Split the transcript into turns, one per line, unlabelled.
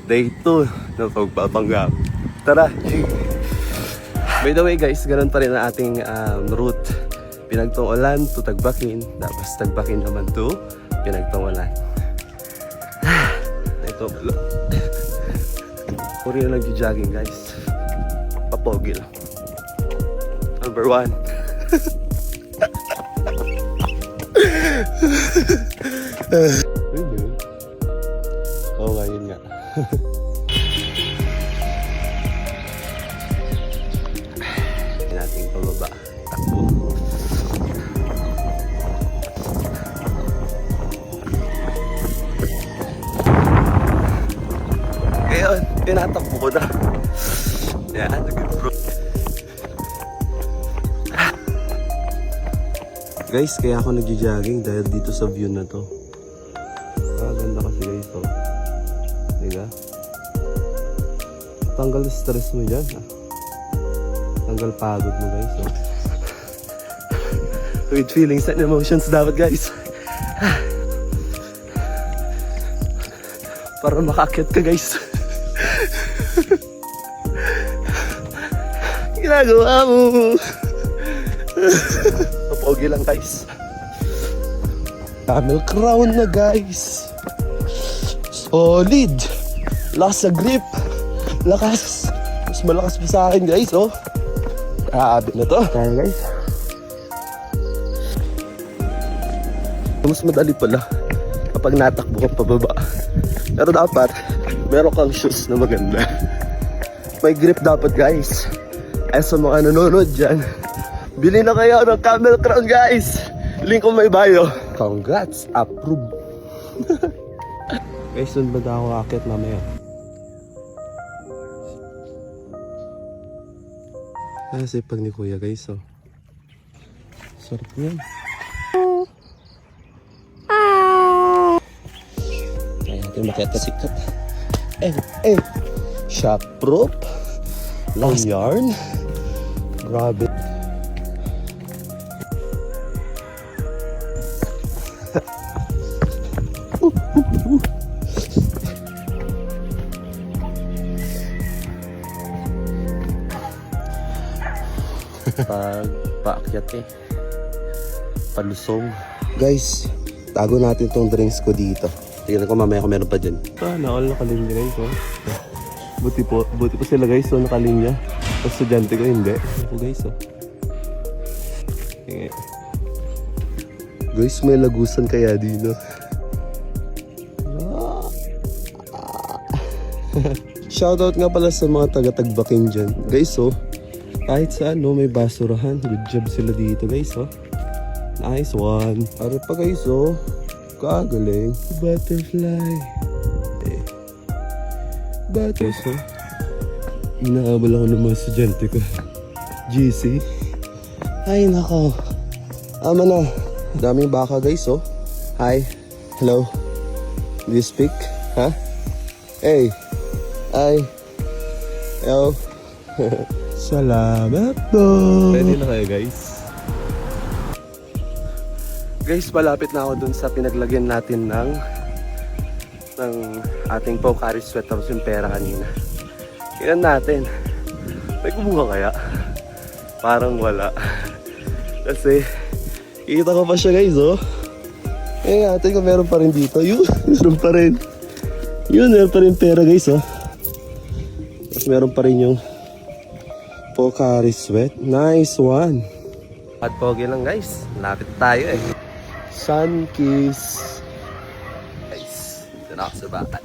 Day 2 ng pagpapanggap. Tara! By the way guys, ganun pa rin ang ating route. Pinagtungulan to Tagbakin, tapos Tagbakin naman to Pinagtungulan. Ito, puri na nag-jogging guys. Papogi lang. Number 1. Oo nga, yun nga. Hindi natin pababa. Takbo. Ngayon, tinatakbo ko na. Yan, nag-bro. Guys, kaya ako nag-jogging dahil dito sa view na to. Ganda kasi guys to. Diba? Tanggal stress mo dyan. Tanggal pagod mo guys. With feelings and emotions dapat guys. Para makakit ka guys. Ginagawa mo. Pogi lang guys. Camel crown na guys. Solid. Lakas sa grip. Lakas. Mas malakas pa sa akin guys oh. Grabe na to. Kaya guys. Mas madali pala kapag natakbo ka pababa. Pero dapat meron kang shoes na maganda. May grip dapat guys. Ay sa mga nanonood dyan, bili na kayo ng Camel Crown guys. Link ko may bio. Congrats, approve. Guys, doon ba na ako akit mamaya? Kasi pag ni kuya guys oh. Sarap yan. Kaya natin makita sikat. Shock proof. Long yarn. Grabe. Pag paakyat eh. Palusong. Guys, tago natin tong drinks ko dito. Tingnan ko mamaya kung meron pa dyan. All nakalinya guys oh. Buti po sila guys oh, nakalinya. Ang estudyante ko hindi. Ako guys oh. Okay. Guys, may lagusan kaya dito. Shoutout nga pala sa mga taga-Tagbakin dyan. Guys oh, kahit saan no, may basurahan. Good job sila dito guys oh. Nice one. Para pa guys oh. Kagaling. Butterfly. Guys oh. Inaabal ako ng mga estudyante ko. GC. Ay nako. Ama na. Daming baka guys oh. Hi. Hello. Do you speak? Ha? Huh? Hey. Hi. Hello. Salamat po. Ready na kayo guys? Guys, malapit na ako dun sa pinaglagyan natin ng ating Pocari Sweat tapos yung pera kanina. Tingnan natin. May kumuha kaya? Parang wala. Kasi kita ko pa siya guys oh. Eh natin kung meron pa rin dito. Yun, meron pa rin. Yun, meron pa rin pera guys oh. Tapos meron pa rin yung Pocari Sweat. Nice one. At pogi lang guys. Lapit tayo eh. Sun Kiss. Guys, dito na ako sa bahay.